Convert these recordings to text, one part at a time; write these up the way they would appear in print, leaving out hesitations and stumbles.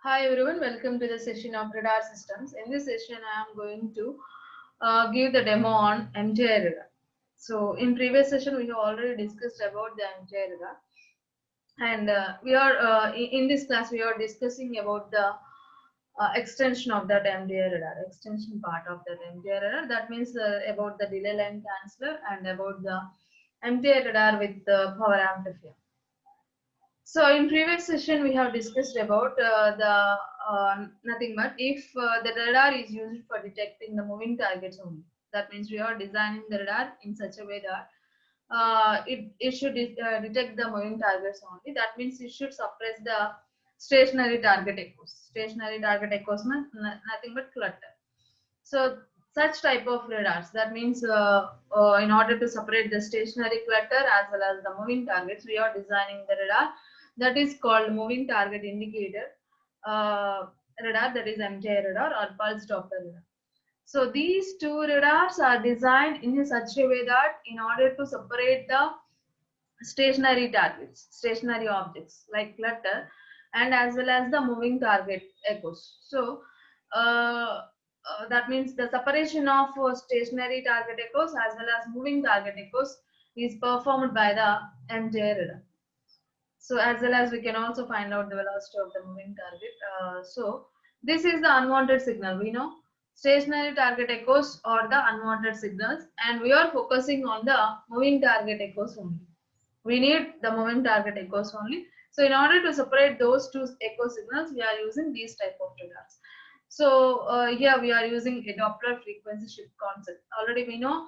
Hi everyone, welcome to the session of radar systems. In this session, I am going to give the demo on MTI radar. So, in previous session, we have already discussed about the MTI radar, and we are in this class we are discussing about the extension of that MTI radar, extension part of that MTI radar. That means about the delay line canceller and about the MTI radar with the power amplifier. So in previous session we have discussed about the nothing but if the radar is used for detecting the moving targets only. That means we are designing the radar in such a way that it should detect the moving targets only. That means it should suppress the stationary target echoes. Stationary target echoes means nothing but clutter. So such type of radars. That means in order to separate the stationary clutter as well as the moving targets, we are designing the radar that is called moving target indicator radar, that is MTI radar or pulse Doppler radar. So these two radars are designed in such a way that in order to separate the stationary targets, stationary objects like clutter, and as well as the moving target echoes. So that means the separation of stationary target echoes as well as moving target echoes is performed by the MTI radar. So as well as we can also find out the velocity of the moving target. So this is the unwanted signal. We know stationary target echoes or the unwanted signals, and we are focusing on the moving target echoes only. We need the moving target echoes only. So in order to separate those two echo signals, we are using these type of radars. So here we are using a Doppler frequency shift concept. Already we know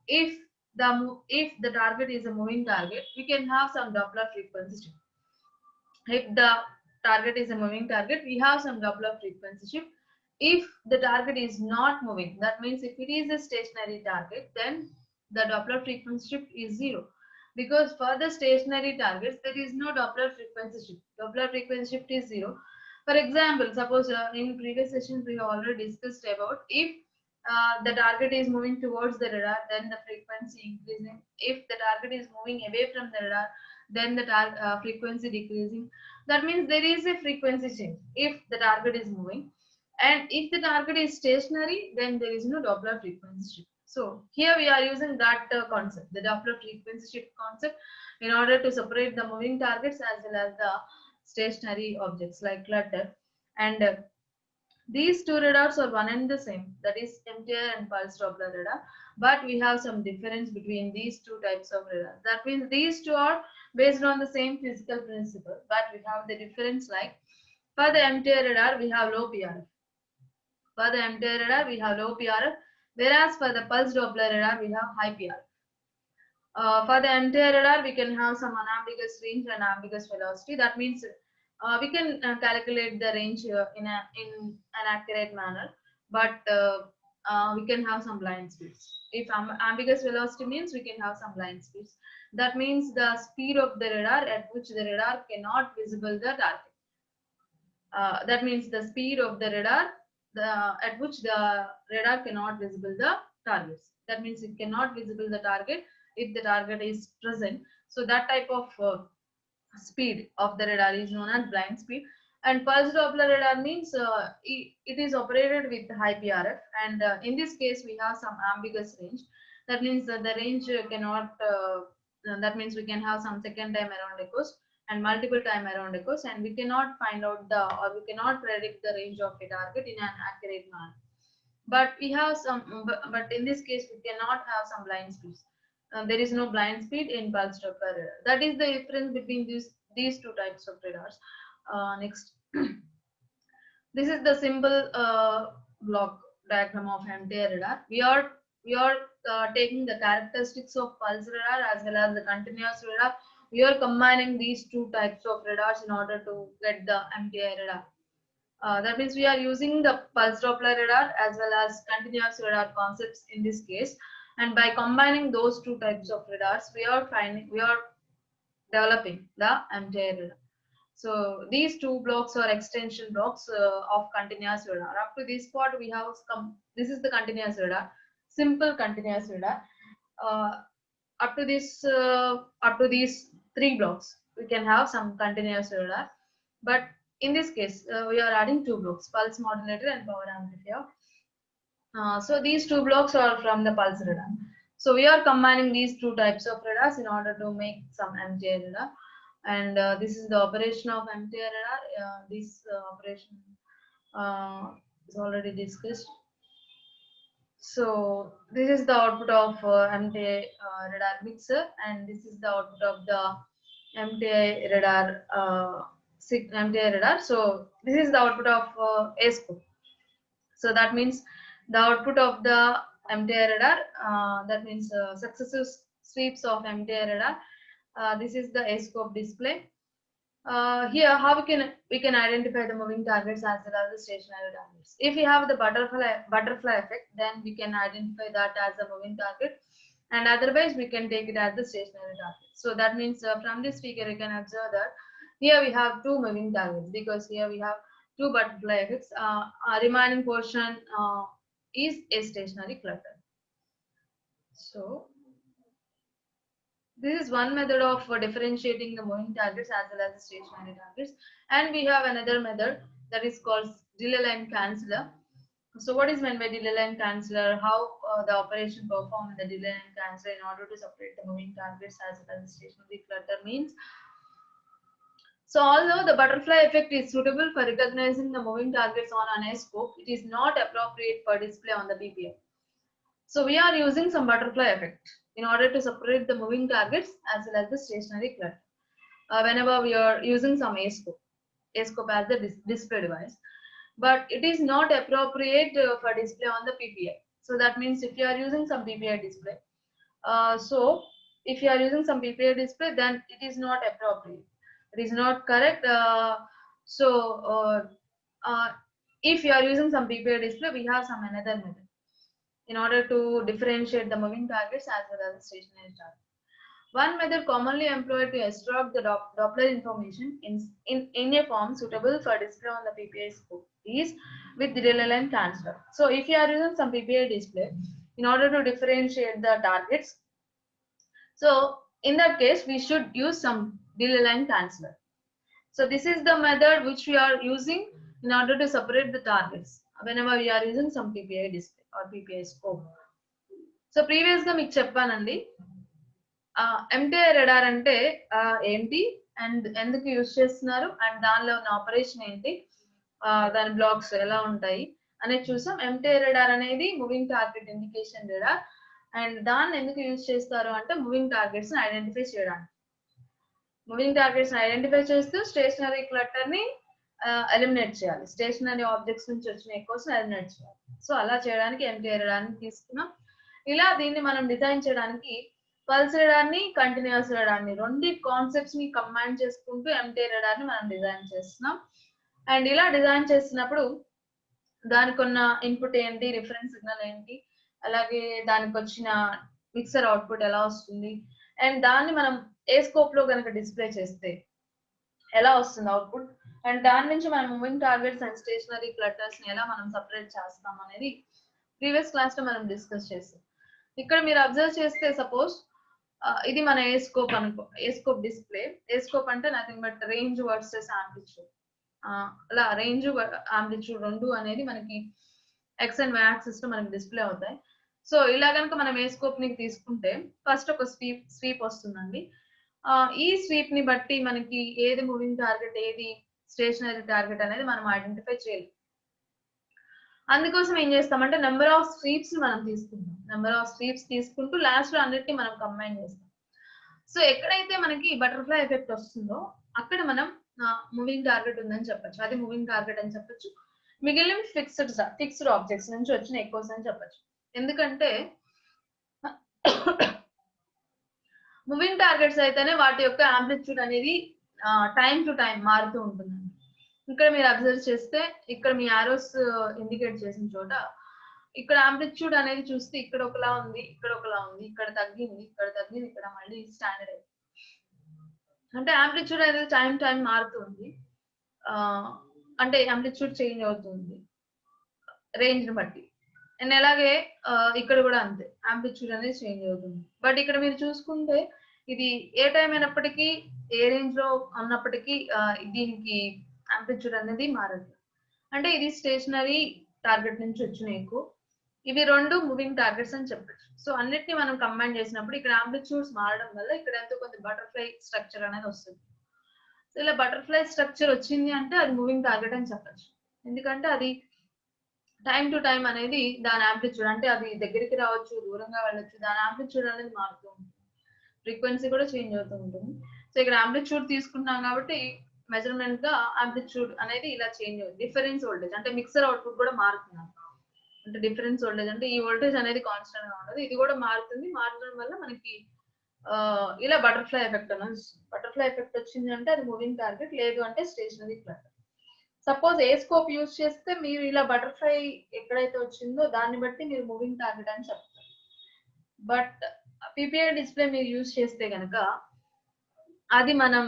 if the target is a moving target, we can have some Doppler frequency shift. If the target is a moving target, we have some Doppler frequency shift. If the target is not moving, that means if it is a stationary target, then the Doppler frequency shift is zero. Because for the stationary targets, there is no Doppler frequency shift. Doppler frequency shift is zero. For example, suppose in previous sessions we have already discussed about if the target is moving towards the radar, then the frequency increasing. If the target is moving away from the radar, then the frequency decreasing. That means there is a frequency change if the target is moving, and if the target is stationary, then there is no Doppler frequency shift. So here we are using that concept, the Doppler frequency shift concept, in order to separate the moving targets as well as the stationary objects like clutter. And these two radars are one and the same, that is MTI and pulse Doppler radar, but we have some difference between these two types of radar. That means these two are based on the same physical principle, but we have the difference like for the MTI radar we have low PRF. For the MTI radar we have low PRF, whereas for the pulse Doppler radar we have high PRF. For the MTI radar, we can have some unambiguous range and ambiguous velocity. That means we can calculate the range in an accurate manner, but we can have some blind speeds. If ambiguous velocity means we can have some blind speeds. That means the speed of the radar at which the radar cannot visible the target. That means the speed of the radar at which the radar cannot visible the targets. That means it cannot visible the target if the target is present. So that type of speed of the radar is known as blind speed. And pulse Doppler radar means it is operated with high PRF, and in this case we have some ambiguous range. That means the range cannot. That means we can have some second time around echoes and multiple time around echoes, and we cannot find out the or we cannot predict the range of a target in an accurate manner. But we have some, but in this case we cannot have some blind speeds. There is no blind speed in pulse Doppler radar. That is the difference between these two types of radars. Next, this is the simple block diagram of MTI radar. We are taking the characteristics of pulse radar as well as the continuous radar. We are combining these two types of radars in order to get the MTI radar. That means we are using the pulse Doppler radar as well as continuous radar concepts in this case. And by combining those two types of radars, we are developing the MTI radar. So these two blocks are extension blocks of continuous radar. Up to this part, we have this is the continuous radar, simple continuous radar. Uh, up to these three blocks, we can have some continuous radar. But in this case, we are adding two blocks, pulse modulator and power amplifier. So these two blocks are from the pulse radar. So we are combining these two types of radars in order to make some MTI radar. And this is the operation of MTI radar. This operation is already discussed. So this is the output of MTI radar mixer, and this is the output of the MTI radar MTI radar. So this is the output of ASCO. So that means the output of the MTI radar, that means successive sweeps of MTI radar. This is the ASCOPE display. Here, how we can identify the moving targets as well as the stationary targets. If we have the butterfly effect, then we can identify that as a moving target, and otherwise we can take it as the stationary target. So that means from this figure we can observe that here we have two moving targets, because here we have two butterfly effects. Remaining portion is a stationary clutter. So this is one method of differentiating the moving targets as well as the stationary targets. And we have another method that is called delay line canceller. So what is meant by delay line canceller? How the operation performed in the delay line canceller in order to separate the moving targets as well as the stationary clutter means. So although the butterfly effect is suitable for recognizing the moving targets on an ASCOPE, it is not appropriate for display on the PPI. So we are using some butterfly effect in order to separate the moving targets as well as the stationary clutter. Whenever we are using some ASCOPE as the display device, but it is not appropriate for display on the PPI. So that means if you are using some PPI display, if you are using some PPI display, then it is not appropriate. It is not correct. If you are using some PPI display, we have some another method in order to differentiate the moving targets as well as the stationary target. One method commonly employed to extract the Doppler information in a form suitable for display on the PPI scope is with the delay line canceller. So if you are using some PPI display in order to differentiate the targets, so in that case we should use some delay line canceller. So this is the method which we are using in order to separate the targets whenever we are using some PPI display or PPI scope. So previous గా మీకు చెప్పానండి MTI radar అంటే ఏంటి and ఎందుకు use చేస్తున్నారు and దానిలో ఉన్న operation ఏంటి, దాని బ్లాక్స్ ఎలా ఉంటాయి అనేది చూసాం. MTI radar అనేది moving target indication radar, and దాన్ని ఎందుకు యూజ్ చేస్తారు అంటే మూవింగ్ టార్గెట్స్ ని ఐడెంటిఫై చేయడానికి. మూవింగ్ టార్గెట్స్ ని ఐడెంటిఫై చేస్తూ స్టేషనరీ క్లటర్ ని ఎలిమినేట్ చేయాలి, స్టేషనరీ ఆబ్జెక్ట్స్ నుంచి వచ్చిన ఎకోస్ ని ఎలిమినేట్ చేయాలి. సో అలా చేయడానికి MTI radar ని తీసుకున్నాం. ఇలా దీన్ని మనం డిజైన్ చేయడానికి పల్స్ radar ని కంటిన్యూస్ radar ని రెండు కాన్సెప్ట్స్ ని కంబైన్ చేసుకుంటూ MTI radar ని మనం డిజైన్ చేస్తున్నాం. అండ్ ఇలా డిజైన్ చేసినప్పుడు దానికి ఉన్న ఇన్పుట్ ఏంటి, రిఫరెన్స్ సిగ్నల్ ఏంటి, అలాగే దానికి వచ్చిన మిక్సర్ అవుట్పుట్ ఎలా వస్తుంది, అండ్ దాన్ని మనం ఏ స్కోప్ లో కనుక డిస్ప్లే చేస్తే ఎలా వస్తుంది అవుట్పుట్, అండ్ దాని నుంచి మనం మూవింగ్ టార్గెట్స్ అండ్ స్టేషనరీ క్లటర్స్ ని ఎలా మనం సపరేట్ చేస్తాం అనేది ప్రీవియస్ క్లాస్ లో మనం డిస్కస్ చేస్తాం. ఇక్కడ మీరు అబ్జర్వ్ చేస్తే సపోజ్ ఇది మన ఏ స్కోప్ అనుకో, ఏ స్కోప్ డిస్ప్లే. ఏ స్కోప్ అంటే nothing but range versus amplitude. అలా రేంజ్ ఆంప్లిట్యూడ్ రెండు అనేది మనకి ఎక్స్ అండ్ వై యాక్సిస్ లో మనకి డిస్ప్లే అవుతాయి. సో ఇలా కనుక మనం ఏ స్కోప్ ని తీసుకుంటే ఫస్ట్ ఒక స్వీప్ వస్తుందండి. ఈ స్వీప్ ని బట్టి మనకి ఏది మూవింగ్ టార్గెట్ ఏది స్టేషనరీ టార్గెట్ అనేది మనం ఐడెంటిఫై చేయాలి. అందుకోసం ఏం చేస్తామంటే నెంబర్ ఆఫ్ స్వీప్స్ మనం తీసుకుంటాం. నెంబర్ ఆఫ్ స్వీప్స్ తీసుకుంటూ లాస్ట్ లో అన్నిటిని మనం కంబైన్ చేస్తాం. సో ఎక్కడైతే మనకి బటర్ఫ్లై ఎఫెక్ట్ వస్తుందో అక్కడ మనం మూవింగ్ టార్గెట్ ఉందని చెప్పొచ్చు, అది మూవింగ్ టార్గెట్ అని చెప్పొచ్చు. మిగిలిన ఫిక్స్డ్ ఆబ్జెక్ట్స్ నుంచి వచ్చిన ఎకోస్ అని చెప్పొచ్చు. ఎందుకంటే మూవింగ్ టార్గెట్స్ అయితేనే వాటి యొక్క ఆంప్లిట్యూడ్ అనేది టైం టు టైం మారుతూ ఉంటుంది. ఇక్కడ మీరు అబ్జర్వ్ చేస్తే ఇక్కడ మీ ఆరోస్ ఇండికేట్ చేసిన చోట ఇక్కడ ఆంప్లిట్యూడ్ అనేది చూస్తే ఇక్కడ ఒకలా ఉంది, ఇక్కడ ఒకలా ఉంది, ఇక్కడ తగ్గింది, ఇక్కడ తగ్గింది, ఇక్కడ మళ్ళీ స్టాండర్డ్ అయింది. అంటే ఆంప్లిట్యూడ్ అనేది టైం మారుతుంది, అంటే ఆంప్లిట్యూడ్ చేంజ్ అవుతుంది రేంజ్ ని బట్టి. అండ్ అలాగే ఇక్కడ కూడా అంతే, ఆంప్లిట్యూడ్ అనేది చేంజ్ అవుతుంది. బట్ ఇక్కడ మీరు చూసుకుంటే ఇది ఏ టైం అయినప్పటికీ ఏ రేంజ్ లో ఉన్నప్పటికీ దీనికి amplitude అనేది మారదు. అంటే ఇది స్టేషనరీ టార్గెట్ నుంచి వచ్చినాయి ఎక్కువ. ఇవి రెండు మూవింగ్ టార్గెట్స్ అని చెప్పచ్చు. సో అన్నిటిని మనం కంబైన్ చేసినప్పుడు ఇక్కడ ఆంప్లిట్యూడ్స్ మారడం వల్ల ఇక్కడ ఎంతో కొంత బటర్ఫ్లై స్ట్రక్చర్ అనేది వస్తుంది. సో ఇలా బటర్ఫ్లై స్ట్రక్చర్ వచ్చింది అంటే అది మూవింగ్ టార్గెట్ అని చెప్పచ్చు. ఎందుకంటే అది టైం టు టైం అనేది దాని ఆంప్లిట్యూడ్, అంటే అది దగ్గరికి రావచ్చు, దూరంగా వెళ్ళొచ్చు, దాని ఆంప్లిట్యూడ్ అనేది మారుతూ ఉంటుంది, ఫ్రీక్వెన్సీ కూడా చేంజ్ అవుతూ ఉంటుంది. సో ఇక్కడ ఆంప్లిట్యూడ్ తీసుకున్నాం కాబట్టి మెజర్మెంట్ గా ఆంప్లిట్యూడ్ అనేది ఇలా చేంజ్ అవుతుంది. డిఫరెన్స్ వోల్టేజ్ అంటే మిక్సర్ అవుట్పుట్ కూడా మారుతుంది. అంటే డిఫరెన్స్ వోల్టేజ్ అంటే ఈ వోల్టేజ్ అనేది కాన్స్టెంట్ గా ఉండదు, ఇది కూడా మారుతుంది. మారడం వల్ల మనకి ఇలా బటర్ఫ్లై ఎఫెక్ట్ అనేది వస్తుంది. బటర్ఫ్లై ఎఫెక్ట్ వచ్చింది అంటే అది మూవింగ్ టార్గెట్, లేదు అంటే స్టేషనరీ క్లటర్. సపోజ్ ఏ స్కోప్ యూజ్ చేస్తే మీరు ఇలా బటర్ఫ్లై ఎక్కడైతే వచ్చిందో దాన్ని బట్టి మీరు మూవింగ్ టార్గెట్ అని చెప్తారు. బట్ PPI డిస్ప్లే మీరు యూజ్ చేస్తే కనుక అది మనం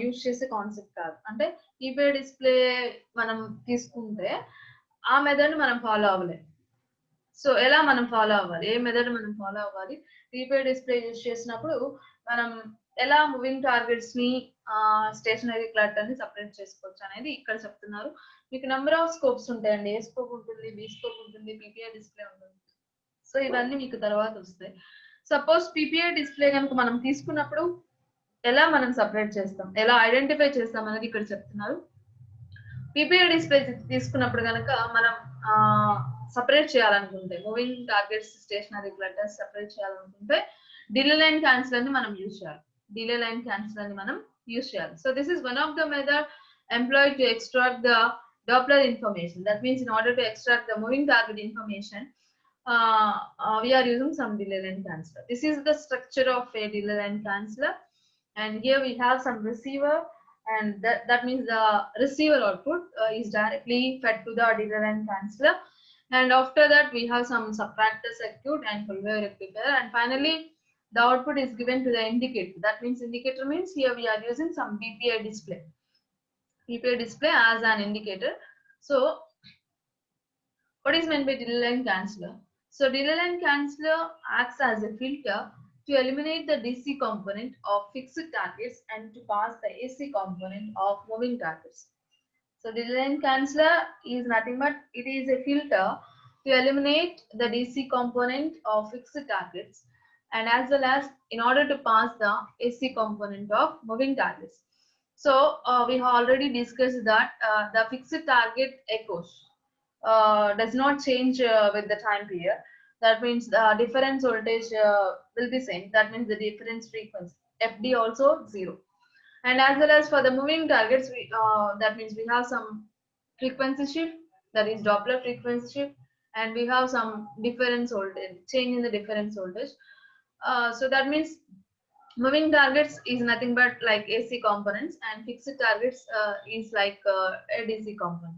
యూజ్ చేసే కాన్సెప్ట్ కాదు. అంటే PPI డిస్ప్లే మనం తీసుకుంటే ఆ మెథడ్ మనం ఫాలో అవ్వలేము. సో ఎలా మనం ఫాలో అవ్వాలి, ఏ మెథడ్ మనం ఫాలో అవ్వాలి, PPI డిస్ప్లే యూజ్ చేసినప్పుడు మనం ఎలా మూవింగ్ టార్గెట్స్ ని స్టేషనరీ క్లటర్ ని సపరేట్ చేసుకోవచ్చు అనేది ఇక్కడ చెప్తున్నారు. మీకు నెంబర్ ఆఫ్ స్కోప్స్ ఉంటాయండి. ఏ స్కోప్ ఉంటుంది, బి స్కోప్ ఉంటుంది, PPI డిస్ప్లే ఉంటుంది. సో ఇవన్నీ మీకు తర్వాత వస్తాయి. సపోజ్ PPI డిస్ప్లే కనుక మనం తీసుకున్నప్పుడు ఎలా మనం సపరేట్ చేస్తాం, ఎలా ఐడెంటిఫై చేస్తాం అనేది ఇక్కడ చెప్తున్నారు. PPI డిస్ప్లే తీసుకున్నప్పుడు కనుక మనం సపరేట్ చేయాలనుకుంటే, మూవింగ్ టార్గెట్స్ స్టేషనరీ క్లటర్స్ సపరేట్ చేయాలనుకుంటే డిలే లైన్ క్యాన్సిలర్ ని మనం యూజ్ చేయాలి. డిలే లైన్ క్యాన్సిలర్ ని మనం యూజ్ చేయాలి. So this is one of the method employed to extract the Doppler information. That means in order to extract the moving target information, we are using some delay line canceller. This is the structure of a delay line canceller, and here we have some receiver, and that means the receiver output is directly fed to the delay line canceller, and after that we have some subtractor circuit and full wave rectifier, and finally the output is given to the indicator. That means indicator means here we are using some PPI display as an indicator. So what is meant by delay line canceller? So delay line canceller acts as a filter to eliminate the DC component of fixed targets and to pass the AC component of moving targets. So delay line canceller is nothing but it is a filter to eliminate the DC component of fixed targets, and as well as in order to pass the AC component of moving targets. So we have already discussed that the fixed target echoes does not change with the time period. That means the difference voltage will be same. That means the difference frequency FD also 0. And as well as for the moving targets, that means we have some frequency shift, that is Doppler frequency shift, and we have some difference voltage, change in the difference voltage. So that means moving targets is nothing but like AC components, and fixed targets is like a DC component.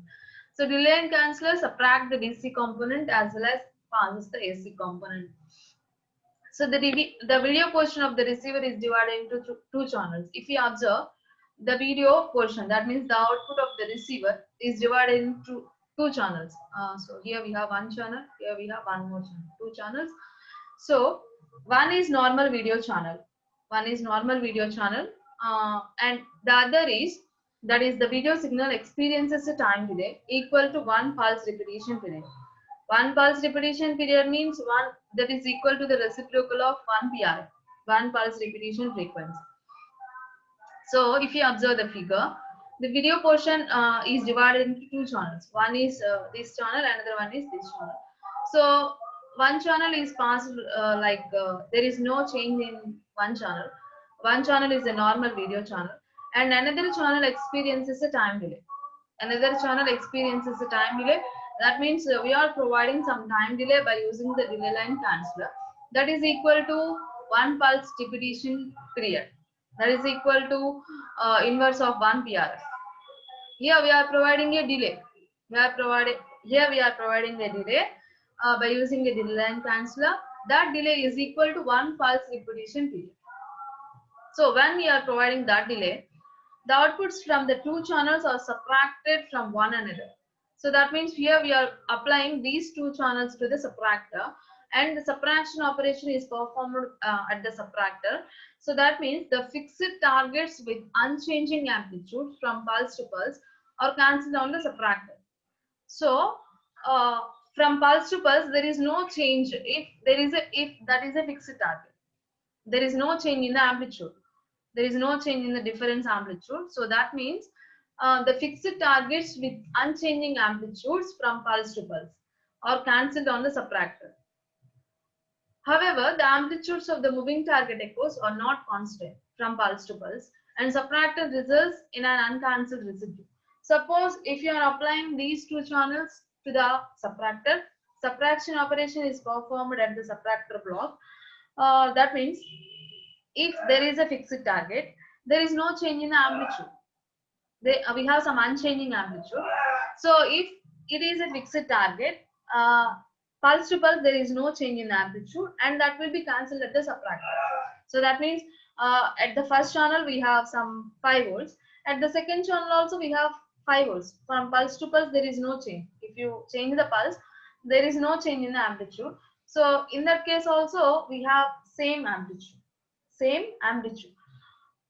So delay line canceller subtract the DC component as well as passes the AC component. So the video portion of the receiver is divided into two channels. If you observe the video portion, that means the output of the receiver is divided into two channels. So here we have one channel, here we have one more channel, two channels. So one is normal video channel, and the other is, that is the video signal experiences a time delay equal to 1 pulse repetition period. 1 pulse repetition period means one that is equal to the reciprocal of 1 PRF, 1 pulse repetition frequency. So if you observe the figure, the video portion is divided into two channels. One is this channel, another one is this channel. So one channel is passed there is no change in one channel. One channel is a normal video channel, and another channel experiences a time delay. That means we are providing some time delay by using the delay line canceller, that is equal to 1 pulse repetition period, that is equal to inverse of 1 PRF. Here we are providing a delay. We are providing a delay by using a delay line canceller. That delay is equal to 1 pulse repetition period. So when we are providing that delay, the outputs from the two channels are subtracted from one another. So that means here we are applying these two channels to the subtractor, and the subtraction operation is performed at the subtractor. So that means the fixed targets with unchanging amplitude from pulse to pulse or cancelled on the subtractor. So from pulse to pulse, there is no change if that is a fixed target. There is no change in the amplitude. There is no change in the difference amplitude. So that means the fixed targets with unchanging amplitudes from pulse to pulse are cancelled on the subtractor. However, the amplitudes of the moving target echoes are not constant from pulse to pulse, and subtractor results in an uncancelled residue. Suppose if you are applying these two channels to the subtractor, subtraction operation is performed at the subtractor block. That means if there is a fixed target, there is no change in the amplitude. We have some unchanging amplitude. So if it is a fixed target, pulse to pulse, there is no change in amplitude, and that will be cancelled at the subtractor. So that means at the first channel we have some 5 volts. At the second channel also we have 5 volts. From pulse to pulse there is no change. If you change the pulse, there is no change in the amplitude. So in that case also we have same amplitude. Same amplitude.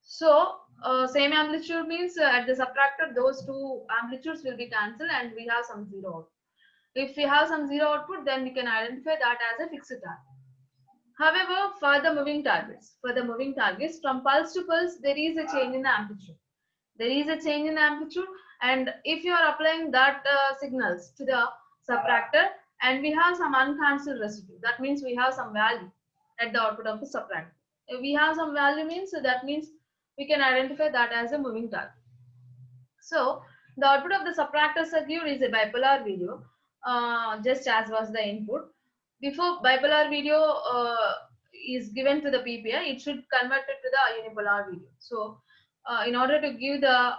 So same amplitude means at the subtractor those two amplitudes will be cancelled and we have some zero output. If we have some zero output, then we can identify that as a fixed target. However, for the moving targets, from pulse to pulse, there is a change in the amplitude. There is a change in the amplitude, and if you are applying that signals to the subtractor, and we have some uncancelled residue, that means we have some value at the output of the subtractor. If we have some value means, so that means we can identify that as a moving target. So the output of the subtractor circuit is a bipolar video, just as was the input. Before bipolar video is given to the PPI, it should convert it to the unipolar video. So in order to give the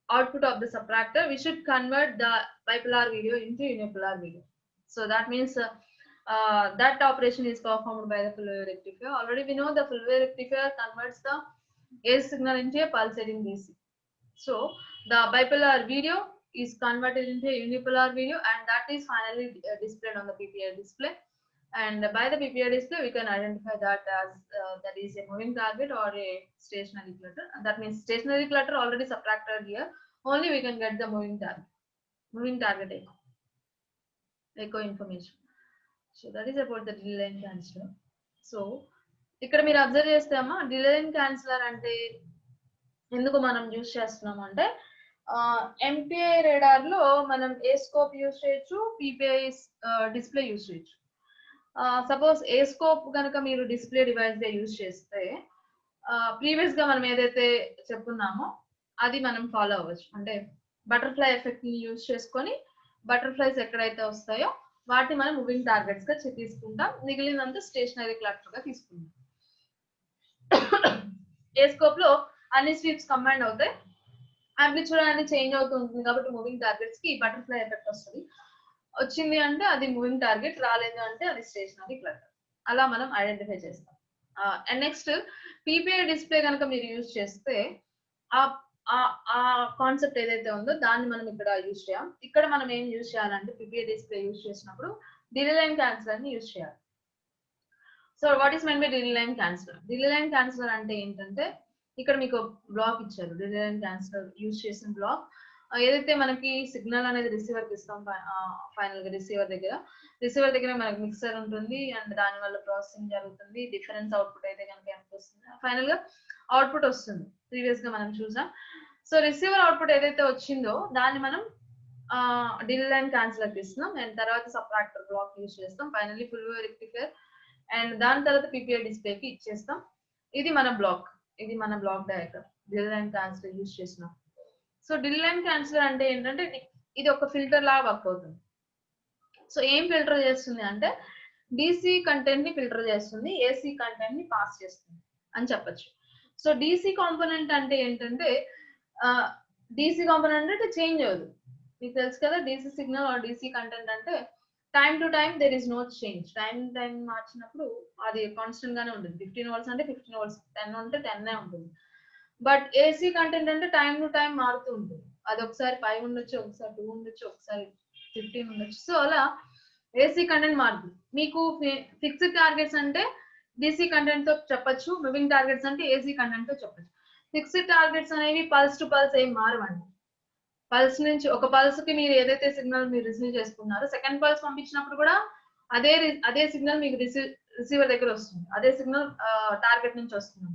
output of the subtractor, we should convert the bipolar video into unipolar video. So that means that operation is performed by the full wave rectifier. Already we know the full wave rectifier converts the AC signal into a pulsating DC. So the bipolar video is converted into a unipolar video, and that is finally displayed on the PPI display. And by the PPI display, we can identify that as that is a moving target or a stationary clutter. And that means stationary clutter already subtracted here. Only we can get the moving target echo information. So that is about the delay line canceller. So ఇక్కడ మీరు observe చేస్తే అమ్మా delay line canceller అంటే ఎందుకు మనం use చేస్తున్నాం అంటే MPI radar లో మనం ఏ స్కోప్ యూజ్ చేయొచ్చు, పీపీఐ డిస్ప్లే యూజ్ చేయొచ్చు. సపోజ్ ఏ స్కోప్ కనుక మీరు డిస్ప్లే డివైస్ గా యూజ్ చేస్తే ప్రీవియస్ గా మనం ఏదైతే చెప్పున్నామో అది మనం ఫాలో అవ్వచ్చు. అంటే బటర్ఫ్లై ఎఫెక్ట్ ని యూజ్ చేసుకొని బటర్ఫ్లైస్ ఎక్కడైతే వస్తాయో వాటిని మనం మూవింగ్ టార్గెట్స్ గా తీసుకుంటాం, మిగిలినంత స్టేషనరీ క్లస్టర్ గా తీసుకుంటాం. ఏ స్కోప్ లో అన్ని స్వీప్స్ కంబైన్ అవుతాయి, ఆంప్లిట్యూడ్ అనేది చేంజ్ అవుతూ ఉంటుంది కాబట్టి మూవింగ్ టార్గెట్స్ కి బటర్ఫ్లై ఎఫెక్ట్ వస్తుంది. వచ్చింది అంటే అది మూవింగ్ టార్గెట్, రాలేదు అంటే అది స్టేషనరీ క్లస్టర్. అలా మనం ఐడెంటిఫై చేస్తాం. అండ్ నెక్స్ట్ పీపీఐ డిస్ప్లే కనుక మీరు యూజ్ చేస్తే ఆ కాన్సెప్ట్ ఏదైతే ఉందో దాన్ని మనం ఇక్కడ యూజ్ చేయాం. ఇక్కడ మనం ఏం యూజ్ చేయాలంటే పీపీఐ డిస్ప్లే యూజ్ చేసినప్పుడు డిలే లైన్ క్యాన్సిలర్ ని యూజ్ చేయాలి. So what is meant by delay line canceller? Delay line canceller అంటే ఏంటంటే ఇక్కడ మీకు బ్లాక్ ఇచ్చారు. డిలే లైన్ క్యాన్సిలర్ యూజ్ చేసిన బ్లాక్ ఏదైతే మనకి సిగ్నల్ అనేది రిసీవర్ కి ఇస్తాం, ఫైనల్ గా రిసీవర్ దగ్గర మనకి మిక్సర్ ఉంటుంది అండ్ దాని వల్ల ప్రాసెసింగ్ జరుగుతుంది. డిఫరెన్స్ అవుట్పుట్ అయితే కనుక ఎంత వస్తుంది, ఫైనల్ గా అవుట్పుట్ వస్తుంది. ప్రీవియస్ గా మనం చూసాం. సో రిసీవర్ అవుట్పుట్ ఏదైతే వచ్చిందో దాన్ని మనం డిలే లైన్ క్యాన్సిలర్ కి ఇస్తున్నాం అండ్ తర్వాత సబ్ట్రాక్టర్ బ్లాక్ యూజ్ చేస్తాం. Finally full wave rectifier and దాని తర్వాత పీపీఐ డిస్ప్లే కి ఇచ్చేస్తాం. ఇది మన block diagram delay line canceller use చేసినాం. సో డిలే లైన్ క్యాన్సిలర్ అంటే ఏంటంటే ఇది ఒక ఫిల్టర్ లాగా వర్క్ అవుతుంది. సో ఏం ఫిల్టర్ చేస్తుంది అంటే డిసి కంటెంట్ ని ఫిల్టర్ చేస్తుంది, ఏసీ కంటెంట్ ని పాస్ చేస్తుంది అని చెప్పొచ్చు. సో డిసి కాంపోనెంట్ అంటే ఏంటంటే డిసి కాంపోనెంట్ అంటే చేంజ్ అవ్వదు. మీకు తెలుసు కదా DC signal or DC content అంటే time to time there is no change. Time మార్చినప్పుడు అది కాన్స్టెంట్ గానే ఉంటుంది. 15 volts అంటే 15 volts, 10 ఉంటే 10 ఉంటుంది. బట్ ఏసీ కంటెంట్ అంటే టైం టు టైం మారుతూ ఉంటుంది. అది ఒకసారి 5 ఉండొచ్చు, ఒకసారి 2 ఉండొచ్చు, ఒకసారి 15 ఉండొచ్చు. సో అలా ఏసీ కంటెంట్ మారుతుంది. మీకు ఫిక్స్డ్ టార్గెట్స్ అంటే డిసి కంటెంట్ తో చెప్పొచ్చు, మూవింగ్ టార్గెట్స్ అంటే ఏసీ కంటెంట్ తో చెప్పొచ్చు. ఫిక్స్డ్ టార్గెట్స్ అనేవి పల్స్ టు పల్స్ ఏం మారవండి. పల్స్ నుంచి ఒక పల్స్ కి మీరు ఏదైతే సిగ్నల్ మీరు రిసీవ్ చేసుకున్నారో సెకండ్ పల్స్ పంపించినప్పుడు కూడా అదే సిగ్నల్ మీకు రిసీవర్ దగ్గర వస్తుంది. అదే సిగ్నల్ టార్గెట్ నుంచి వస్తుంది.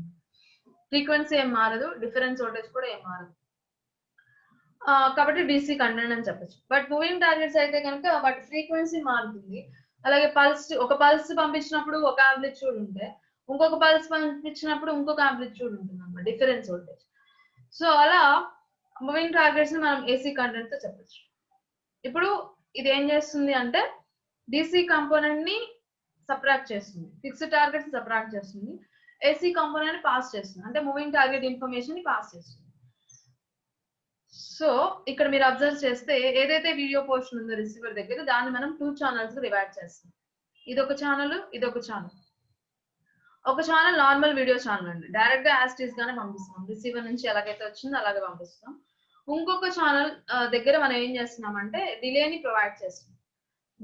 ఫ్రీక్వెన్సీ ఏం మారదు, డిఫరెన్స్ వోల్టేజ్ కూడా ఏం మారదు. కాబట్టి DC కంటెంట్ అని చెప్పచ్చు. బట్ మూవింగ్ టార్గెట్స్ అయితే కనుక వాటి ఫ్రీక్వెన్సీ మారుతుంది. అలాగే ఒక పల్స్ పంపించినప్పుడు ఒక ఆంప్లిట్యూడ్ ఉంటే ఇంకొక పల్స్ పంపించినప్పుడు ఇంకొక ఆంప్లిట్యూడ్ ఉంటుంది అన్నమాట, డిఫరెన్స్ వోల్టేజ్. సో అలా మూవింగ్ టార్గెట్స్ ని మనం AC కంటెంట్ తో చెప్పచ్చు. ఇప్పుడు ఇది ఏం చేస్తుంది అంటే DC కాంపోనెంట్ ని సబ్ట్రాక్ట్ చేస్తుంది, ఫిక్స్డ్ టార్గెట్స్ సబ్ట్రాక్ట్ చేస్తుంది, AC కాంపోనెంట్ పాస్ చేస్తుంది, అంటే మూవింగ్ టార్గెట్ ఇన్ఫర్మేషన్ ని పాస్ చేస్తుంది. సో ఇక్కడ మీరు అబ్జర్వ్ చేస్తే ఏదైతే వీడియో పోర్షన్ ఉందో రిసీవర్ దగ్గర దాన్ని మనం 2 ఛానల్స్ డివైడ్ చేస్తాం. ఇదొక ఛానల్, ఇదొక ఛానల్. ఒక ఛానల్ నార్మల్ వీడియో ఛానల్ అండి, డైరెక్ట్ గా యాజ్ టీస్ గానే పంపిస్తాం, రిసీవర్ నుంచి ఎలాగైతే వచ్చిందో అలాగే పంపిస్తాం. ఇంకొక ఛానల్ దగ్గర మనం ఏం చేస్తున్నామంటే డిలేని ప్రొవైడ్ చేస్తున్నాం,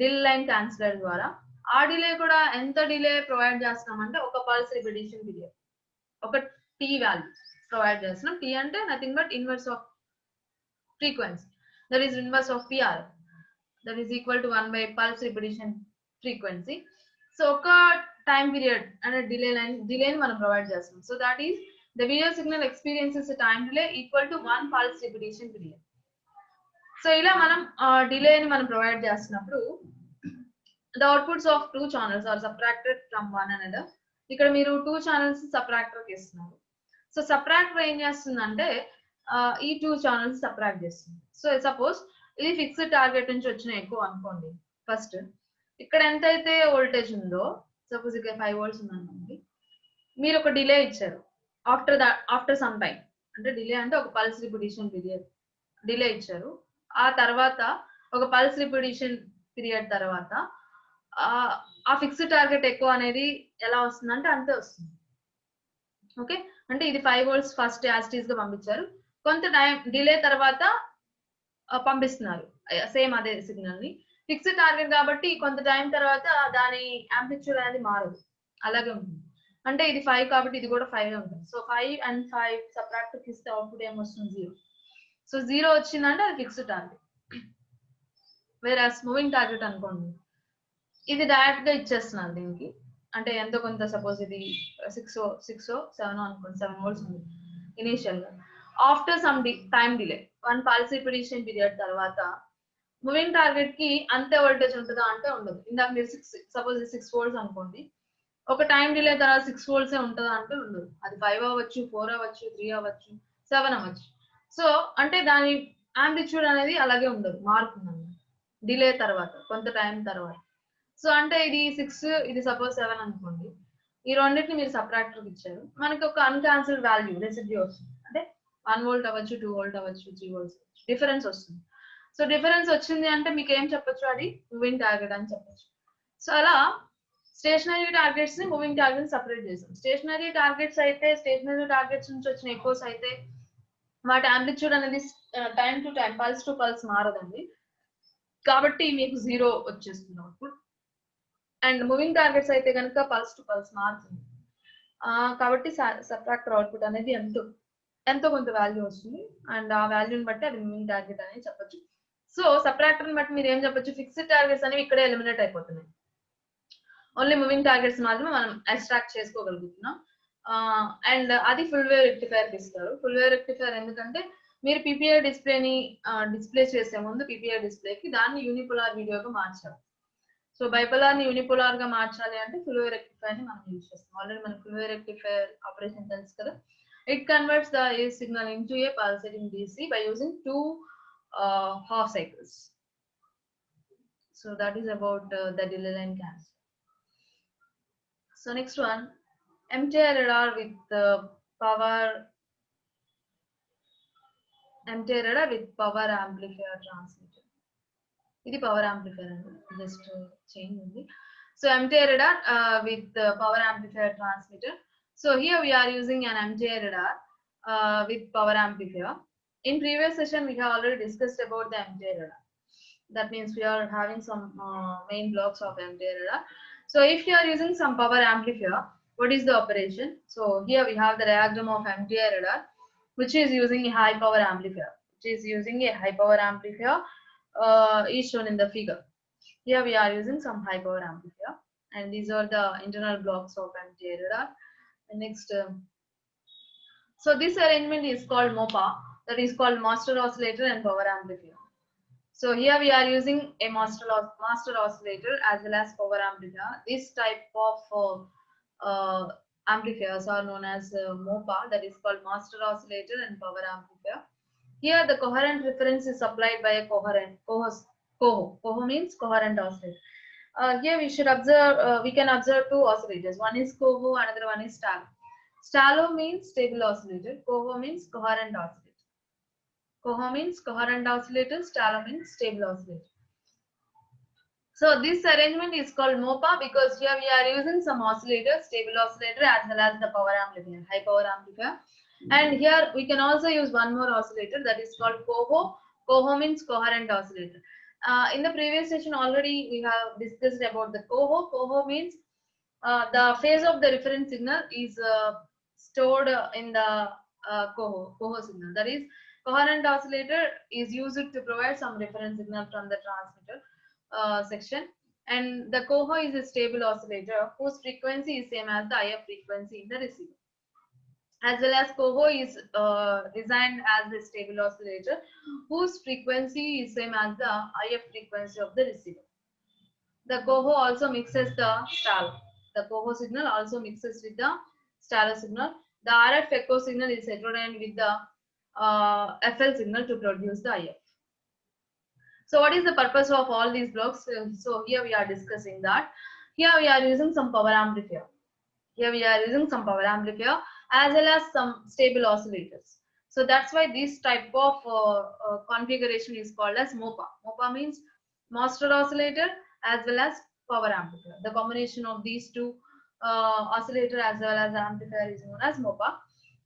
డిలే లైన్ క్యాన్సిలర్ ద్వారా. ఆ డిలే కూడా ఎంత డిలే ప్రొవైడ్ చేస్తున్నామంటే ఒక పల్స్ రిపిటేషన్ పీరియడ్, ఒక T వాల్యూ ప్రొవైడ్ చేస్తున్నాం. T అంటే nothing but inverse of frequency, that is inverse of PR, that is equal to 1 by pulse repetition frequency. So oka time period and a delay ni manam provide chestam. So that is the video signal experiences a time delay equal to 1 pulse repetition period. So ila manam delay ni manam provide chestunnappudu the outputs of 2 channels are subtracted from one another. ikkada meeru 2 channels subtractor ki istunnaru. So subtractor em chestundante ఈ 2 channels subtract చేస్తుంది. So suppose ఇది fixed target నుంచి వచ్చిన ఎక్కువ అనుకోండి. First ఇక్కడ ఎంత అయితే వోల్టేజ్ ఉందో, సపోజ్ ఇక్కడ 5 వోల్ట్స్ ఉందనుకోండి, మీరు ఒక డిలే ఇచ్చారు ఆఫ్టర్ సమ్ టైం, అంటే డిలే అంటే ఒక పల్స్ రిపిటేషన్ పీరియడ్ డిలే ఇచ్చారు. ఆ తర్వాత ఒక పల్స్ రిపిటేషన్ పీరియడ్ తర్వాత ఆ ఫిక్స్డ్ టార్గెట్ ఎక్కువ అనేది ఎలా వస్తుందంటే అంతే వస్తుంది. ఓకే, అంటే ఇది 5 వోల్ట్స్ ఫస్ట్ యాజ్ టీస్ గా పంపించారు, కొంత టైం డిలే తర్వాత పంపిస్తున్నారు సేమ్ అదే సిగ్నల్ ని. ఫిక్స్డ్ టార్గెట్ కాబట్టి కొంత టైం తర్వాత దాని యాంప్లిట్యూడ్ అనేది మారదు, అలాగే ఉంటుంది. అంటే ఇది 5 కాబట్టి ఇది కూడా 5 ఉంటుంది. సో 5 and 5 సబ్ట్రాక్ట్ ఇస్తే అవుట్పుట్ ఏమొస్తుంది? 0. సో 0 వచ్చిందంటే అది ఫిక్స్డ్ టార్గెట్. వేరే మూవింగ్ టార్గెట్ అనుకోండి, ఇది డైరెక్ట్ గా ఇచ్చేస్తున్నారు దీనికి, అంటే ఎంతో కొంత, సపోజ్ ఇది 6 7 అనుకోండి, 7 వోల్ట్స్ ఉంది ఇనిషియల్ గా. After some time delay 1 pulse repetition period తర్వాత మూవింగ్ టార్గెట్ కి అంతే వోల్టేజ్ ఉంటుందా అంటే ఉండదు. ఇందాక మీరు సపోజ్ 6 వోల్ట్స్ అనుకోండి, ఒక టైం డిలే తర్వాత 6 వోల్ట్స్ ఉంటుందా అంటే ఉండదు. అది 5 అవ్వచ్చు, 4 అవ్వచ్చు, 3 అవ్వచ్చు, 7 అవ్వచ్చు. సో అంటే దాని యాంప్లిట్యూడ్ అనేది అలాగే ఉండదు, మారుతుంది అన్నమాట డిలే తర్వాత కొంత టైం తర్వాత. సో అంటే ఇది 6, ఇది సపోజ్ 7 అనుకోండి, ఈ రెండింటిని మీరు సబ్ట్రాక్టర్ ఇచ్చారు, మనకి ఒక అన్కాన్సిల్డ్ వాల్యూ రెసిడ్యూ వస్తుంది. అంటే 1 వోల్ట్ అవ్వచ్చు, 2 వోల్ట్ అవ్వచ్చు, 3 వోల్ట్స్ డిఫరెన్స్ వస్తుంది. సో డిఫరెన్స్ వచ్చింది అంటే మీకు ఏం చెప్పొచ్చు? అది మూవింగ్ టార్గెట్ అని చెప్పొచ్చు. సో అలా స్టేషనరీ టార్గెట్స్ ని మూవింగ్ టార్గెట్స్ సపరేట్ చేస్తాం. స్టేషనరీ టార్గెట్స్ అయితే, స్టేషనరీ టార్గెట్స్ నుంచి వచ్చిన ఎకోస్ అయితే వాటి యాంప్లిట్యూడ్ అనేది time to time, pulse to pulse మారదండి, కాబట్టి మీకు 0 వచ్చేస్తుంది అవుట్పుట్. అండ్ మూవింగ్ టార్గెట్స్ అయితే కనుక పల్స్ టు పల్స్ మారుతుంది, కాబట్టి సబ్ట్రాక్టర్ అవుట్పుట్ అనేది ఎంతో కొంత వాల్యూ వస్తుంది. అండ్ ఆ వాల్యూని బట్టి అది మూవింగ్ టార్గెట్ అనేది చెప్పొచ్చు. సో సబ్ట్రాక్టర్ బట్టి మీరు ఏం చెప్పొచ్చు? ఫిక్స్డ్ టార్గెట్స్ అనేవి ఇక్కడే ఎలిమినేట్ అయిపోతున్నాయి, ఓన్లీ మూవింగ్ టార్గెట్స్ మాత్రమే మనం ఎక్స్ట్రాక్ట్ చేసుకోగలుగుతున్నాం. అండ్ అది ఫుల్ వేవ్ రెక్టిఫైర్ ఇస్తారు. ఫుల్ వేవ్ రెక్టిఫైర్ ఎందుకంటే మీరు PPI డిస్ప్లేని డిస్ప్లే చేసే ముందు PPI డిస్ప్లేకి దాన్ని యూనిపోలార్ వీడియోగా మార్చాలి. సో బైపోలార్ ని యూనిపోలార్ గా మార్చాలి అంటే ఫుల్ వేవ్ రెక్టిఫైర్ ని మనం యూజ్ చేస్తాం. ఆల్రెడీ మనకి ఫుల్ వేవ్ రెక్టిఫైర్ ఆపరేషన్ తెలుసు కదా. It converts the AC signal into a pulsating DC by using 2 half cycles. So that is about the delay line cancel. So next one, MTI radar with power amplifier transmitter. This power amplifier just change ఉంది. So MTI radar with power amplifier transmitter. So here we are using an MTI radar with power amplifier. In previous session we have already discussed about the MTI radar. That means we are having some main blocks of MTI radar. So if you are using some power amplifier, what is the operation? So here we have the diagram of MTI radar, which is using a high power amplifier. which is using a high power amplifier, is shown in the figure. Here we are using some high power amplifier, and these are the internal blocks of MTA radar. And next, so this arrangement is called MOPA, that is called master oscillator and power amplifier. So here we are using a master oscillator as well as power amplifier. This type of amplifiers are known as MOPA, that is called master oscillator and power amplifier. Here the coherent reference is supplied by a coho. Coho means coherent oscillator. Here we should observe, we can observe two oscillators. One is coho, another one is stalo. Stalo means stable oscillator. Coho means coherent oscillator. Coho means coherent oscillator. Stalo means stable oscillator. So this arrangement is called MOPA because here we are using some oscillator, stable oscillator as well as the power amplifier, high power amplifier. And here we can also use one more oscillator, that is called coho. Coho means coherent oscillator. In the previous session already we have discussed about the coho. Coho means the phase of the reference signal is stored in the coho signal. That is, coherent oscillator is used to provide some reference signal from the transmitter section, and the coho is a stable oscillator whose frequency is same as the IF frequency in the receiver. As well as coho is designed as a stable oscillator whose frequency is same as the IF frequency of the receiver. The coho also mixes the stalo. The coho signal also mixes with the stalo signal. The RF echo signal is heterodyne with the FL signal to produce the IF. So what is the purpose of all these blocks? So here we are discussing that. Here we are using some power amplifier. Here we are using some power amplifier as well as some stable oscillators. So that's why this type of configuration is called as MOPA. MOPA means master oscillator as well as power amplifier. The combination of these two oscillator as well as amplifier is known as MOPA.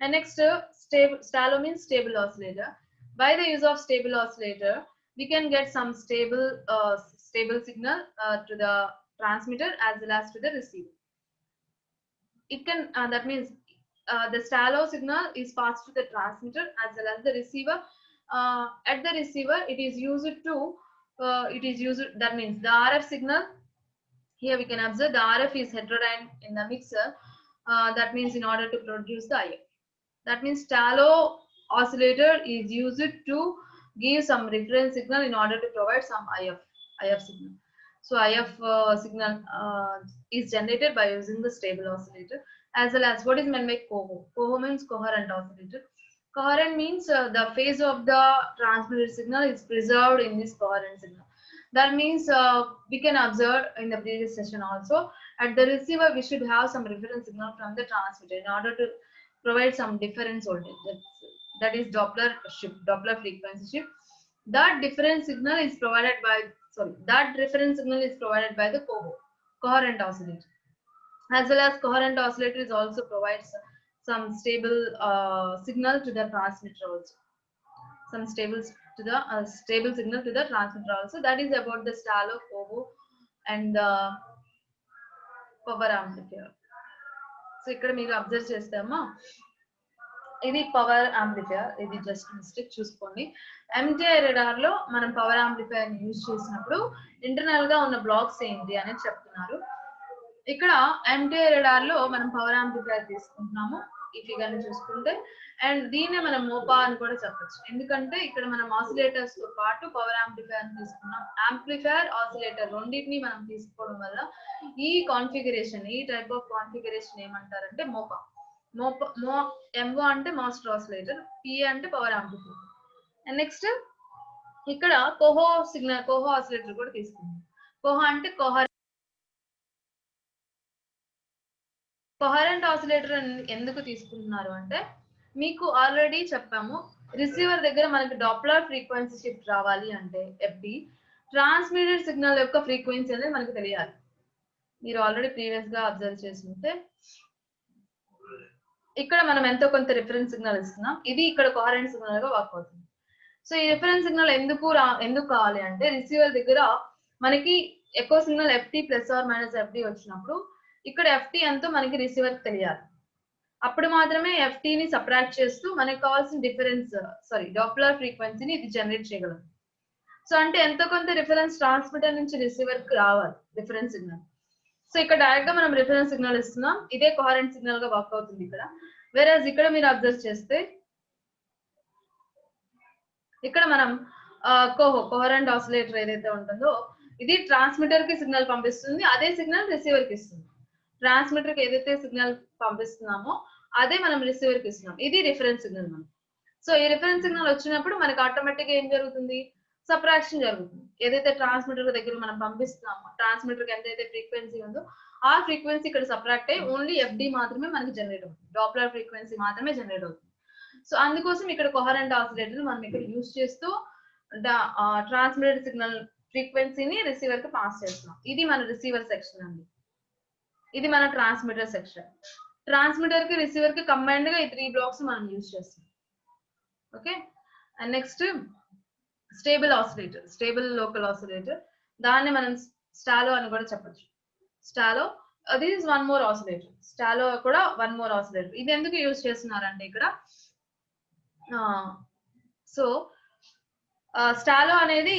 And next, stalo means stable oscillator. By the use of stable oscillator, we can get some stable signal to the transmitter as well as to the receiver. It can that means the stalo signal is passed to the transmitter as well as the receiver. At the receiver, it is used to that means the RF signal. Here we can observe the RF is heterodyne in the mixer. That means in order to produce the IF. That means stalo oscillator is used to give some reference signal in order to provide some IF signal. So IF signal is generated by using the stable oscillator. As well as what is meant by coho. Coho means coherent oscillator. Coherent means the phase of the transmitted signal is preserved in this coherent signal. That means we can observe in the previous session also, at the receiver we should have some reference signal from the transmitter in order to provide some difference voltage. That is Doppler frequency shift. That difference signal is provided by that reference signal is provided by the coho, coherent oscillator. As well as coherent oscillator is also provides some stable signal to the transmitter also. Some stable signal to the transmitter also. That is about the stalo, coho, and the power amplifier. So ikkada meeru observe chestama. ఇది power amplifier. ఇది just mistake చూసుకోండి. MTI radar లో మనం power amplifier use చేసినప్పుడు internal గా ఉన్న blocks ఏంటి అనేది చెప్తున్నారు. ఇక్కడ MTI radar లో మనం పవర్ యాంప్లిఫైయర్ తీసుకుంటున్నాము ఈ ఫిగర్ ని చూసుకుంటే. అండ్ దీన్నే మనం మోపా అని కూడా చెప్పొచ్చు. ఎందుకంటే ఇక్కడ మనం ఆసిలేటర్స్ తో పాటు పవర్ యాంప్లిఫైయర్ తీసుకున్నాం. యాంప్లిఫైయర్, ఆసిలేటర్ రెండింటిని మనం తీసుకోవడం వల్ల ఈ కాన్ఫిగరేషన్, ఈ టైప్ ఆఫ్ కాన్ఫిగరేషన్ ఏమంటారంటే మోపా. MO అంటే మాస్టర్ ఆసిలేటర్, PA అంటే పవర్ యాంప్లిఫైయర్. అండ్ నెక్స్ట్ ఇక్కడ కోహో ఆసిలేటర్ కూడా తీసుకున్నాం. కోహో అంటే కోహరెంట్ ఆసిలేటర్ ఎందుకు తీసుకుంటున్నారు అంటే, మీకు ఆల్రెడీ చెప్పాము, రిసీవర్ దగ్గర మనకి డాప్లర్ ఫ్రీక్వెన్సీ షిఫ్ట్ రావాలి అంటే FD, ట్రాన్స్మిటెడ్ సిగ్నల్ యొక్క ఫ్రీక్వెన్సీ అనేది మనకు తెలియాలి. మీరు ఆల్రెడీ ప్రీవియస్ గా అబ్జర్వ్ చేస్తుంటే ఇక్కడ మనం ఎంతో కొంత రిఫరెన్స్ సిగ్నల్ ఇస్తున్నాం. ఇది ఇక్కడ కోహరెంట్ సిగ్నల్ గా వర్క్ అవుతుంది. సో ఈ రిఫరెన్స్ సిగ్నల్ ఎందుకు కావాలి అంటే, రిసీవర్ దగ్గర మనకి ఎక్కువ సిగ్నల్ FT +or- FD వచ్చినప్పుడు ఇక్కడ FT ఎంతో మనకి రిసీవర్ తెలియాలి. అప్పుడు మాత్రమే FT ని సబ్ట్రాక్ట్ చేస్తూ మనకు కావాల్సిన డిఫరెన్స్ డాప్లర్ ఫ్రీక్వెన్సీని ఇది జనరేట్ చేయగలదు. సో అంటే ఎంతో కొంత రిఫరెన్స్ ట్రాన్స్మిటర్ నుంచి రిసీవర్ కి రావాలి రిఫరెన్స్ సిగ్నల్. సో ఇక్కడ డైరెక్ట్ గా మనం రిఫరెన్స్ సిగ్నల్ ఇస్తున్నాం, ఇదే కోహరెంట్ సిగ్నల్ గా వర్క్ అవుతుంది ఇక్కడ. వేరేజ్ ఇక్కడ మీరు అబ్జర్వ్ చేస్తే ఇక్కడ మనం కోహరెంట్ ఆసిలేటర్ ఏదైతే ఉంటుందో ఇది ట్రాన్స్మిటర్ కి సిగ్నల్ పంపిస్తుంది, అదే సిగ్నల్ రిసీవర్ కి ఇస్తుంది. ట్రాన్స్మిటర్ కి ఏదైతే సిగ్నల్ పంపిస్తున్నామో అదే మనం రిసీవర్ కి ఇస్తున్నాం. ఇది రిఫరెన్స్ సిగ్నల్ మనం. సో ఈ రిఫరెన్స్ సిగ్నల్ వచ్చినప్పుడు మనకి ఆటోమేటిక్ గా ఏం జరుగుతుంది, సబ్ట్రాక్షన్ జరుగుతుంది. ఏదైతే ట్రాన్స్మిటర్ దగ్గర మనం పంపిస్తున్నామో ట్రాన్స్మిటర్ కి ఎంతైతే ఫ్రీక్వెన్సీ ఉందో ఆ ఫ్రీక్వెన్సీ ఇక్కడ సబ్ట్రాక్ట్ అయ్యి ఓన్లీ FD మాత్రమే మనకి జనరేట్ అవుతుంది, డాప్లర్ ఫ్రీక్వెన్సీ మాత్రమే జనరేట్ అవుతుంది. సో అందుకోసం ఇక్కడ కోహరెంట్ ఆసిలేటర్ మనం ఇక్కడ యూజ్ చేస్తూ ట్రాన్స్మిటర్ సిగ్నల్ ఫ్రీక్వెన్సీని రిసీవర్ కి పాస్ చేస్తున్నాం. ఇది మన రిసీవర్ సెక్షన్ అండి, ఇది మన ట్రాన్స్మిటర్ సెక్షన్. ట్రాన్స్మిటర్ కి రిసీవర్ కి కంబైన్డ్ గా ఈ 3 బ్లాక్స్ మనం యూజ్ చేస్తాం. Okay, and next stable oscillator, stable local oscillator, దాన్ని మనం స్టాలో అని కూడా చెప్పొచ్చు. STALO this is one more oscillator, STALO కూడా వన్ మోర్ ఆసిలేటర్. ఇది ఎందుకు యూజ్ చేస్తున్నారంటే ఇక్కడ సో స్టాలో అనేది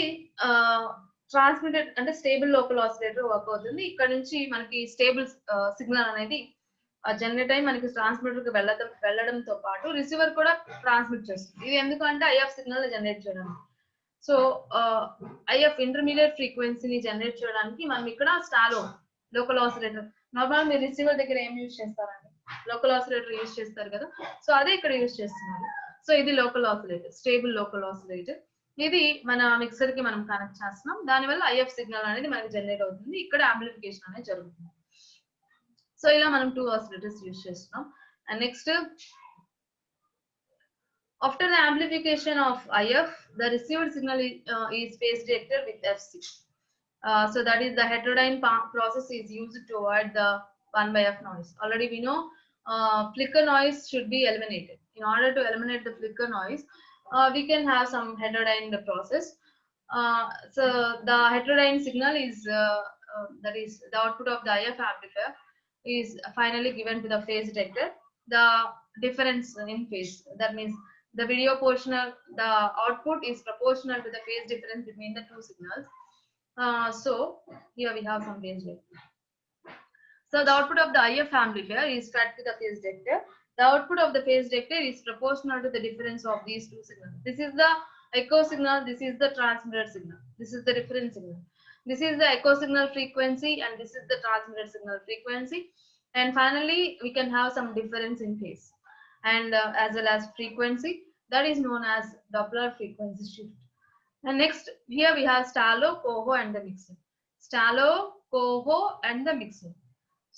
ట్రాన్స్మిటెడ్ అంటే స్టేబుల్ లోకల్ ఆసిలేటర్ వర్క్ అవుతుంది. ఇక్కడ నుంచి మనకి స్టేబుల్ సిగ్నల్ అనేది జనరేట్ అయ్యి మనకి ట్రాన్స్మిటర్ కి వెళ్ళడంతో పాటు రిసీవర్ కూడా ట్రాన్స్మిట్ చేస్తుంది. ఇది ఎందుకంటే IF సిగ్నల్ జనరేట్ చేయడానికి. సో IF ఇంటర్మీడియట్ ఫ్రీక్వెన్సీని జనరేట్ చేయడానికి మనం ఇక్కడ స్టాలో లోకల్ ఆసిలేటర్, నార్మల్ మీరు రిసీవర్ దగ్గర ఏం యూజ్ చేస్తారండి, లోకల్ ఆసిలేటర్ యూజ్ చేస్తారు కదా, సో అదే ఇక్కడ యూజ్ చేస్తున్నారు. సో ఇది local oscillator, stable local oscillator. ఇది మన మిక్సర్ కి మనం కనెక్ట్ చేస్తున్నాం, దానివల్ల IF సిగ్నల్ అనేది మనకి జనరేట్ అవుతుంది, ఇక్కడ యాంప్లిఫికేషన్ అనేది జరుగుతుంది. సో ఇలా మనం 2 ఆసిలేటర్స్ యూజ్ చేస్తున్నాం. And next after the amplification of IF, the received signal is phase detected with FC. So that is the heterodyne process is used to avoid the 1/f noise. Already we know flicker noise should be eliminated. In order to eliminate the flicker noise, we can have some heterodyne process. So the heterodyne signal is that is the output of the IF amplifier is finally given to the phase detector. The difference in phase, that means the video portional, the output is proportional to the phase difference between the 2 signals. So here we have some phase detector. So the output of the IF amplifier is fed to the phase detector. The output of the phase detector is proportional to the difference of these 2 signals. This is the echo signal, this is the transmitter signal, this is the reference signal. This is the echo signal frequency and this is the transmitter signal frequency. And finally we can have some difference in phase and as well as frequency, that is known as Doppler frequency shift. And next here we have Stalo, Coho and the mixer. Stalo, Coho and the mixer.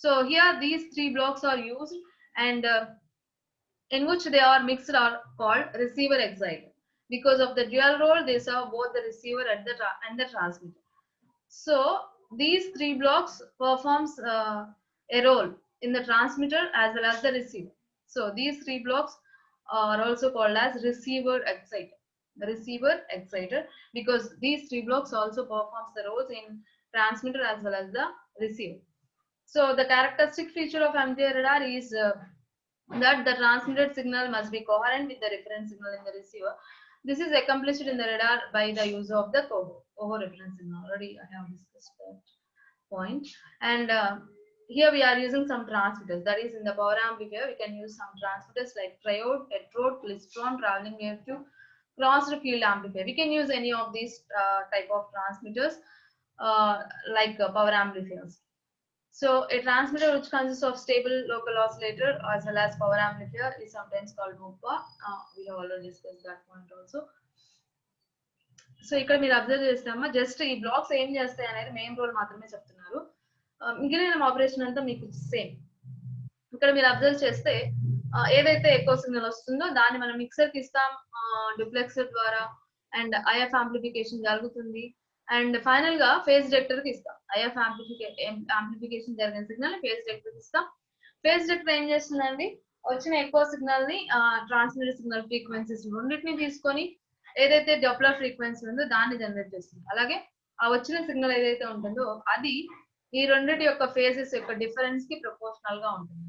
So here these 3 blocks are used and in which they are mixed are called receiver exciter. Because of the dual role they serve both the receiver and the transmitter. So these 3 blocks performs a role in the transmitter as well as the receiver. So these 3 blocks are also called as receiver exciter. The receiver exciter, because these 3 blocks also performs the roles in transmitter as well as the receiver. So the characteristic feature of MTI radar is that the transmitted signal must be coherent with the reference signal in the receiver. This is accomplished in the radar by the use of the Coho reference signal. Already I have discussed that point. And here we are using some transmitters, that is in the power amplifier we can use some transmitters like triode, tetrode, klystron, traveling wave tube, crossed field amplifier. We can use any of these type of transmitters like power amplifiers. So a transmitter which consists of stable local oscillator as well as power amplifier is sometimes called MOPA. We have already discussed that point also. So ఇక్కడ మీరు observe చేస్తామా, just ఈ blocks ఏం చేస్తాయి అనేది main role మాత్రమే చెప్తున్నారు, మిగిలిన ఆపరేషన్ అంతా మీకు సేమ్. ఇక్కడ మీరు అబ్జర్వ్ చేస్తే ఏదైతే ఎక్కువ సిగ్నల్ వస్తుందో దాన్ని మనం మిక్సర్ కి ఇస్తాం డ్యూప్లెక్సర్ ద్వారా, అండ్ IF ఆంప్లిఫికేషన్ జరుగుతుంది, అండ్ ఫైనల్ గా ఫేజ్ డిటెక్టర్ కి ఇస్తాం. IF ఆంప్లిఫికేషన్ జరిగిన సిగ్నల్ ఫేజ్ డిటెక్టర్ కి ఇస్తాం. ఫేజ్ డిటెక్టర్ ఏం చేస్తుందండి, వచ్చిన ఎక్కువ సిగ్నల్ ని ట్రాన్స్మిటర్ సిగ్నల్ ఫ్రీక్వెన్సీస్ రెండింటిని తీసుకొని ఏదైతే డాప్లర్ ఫ్రీక్వెన్సీ ఉందో దాన్ని జనరేట్ చేస్తుంది. అలాగే ఆ వచ్చిన సిగ్నల్ ఏదైతే ఉంటుందో అది ఈ రెండింటి యొక్క ఫేజెస్ యొక్క డిఫరెన్స్ కి ప్రపోర్షనల్ గా ఉంటుంది.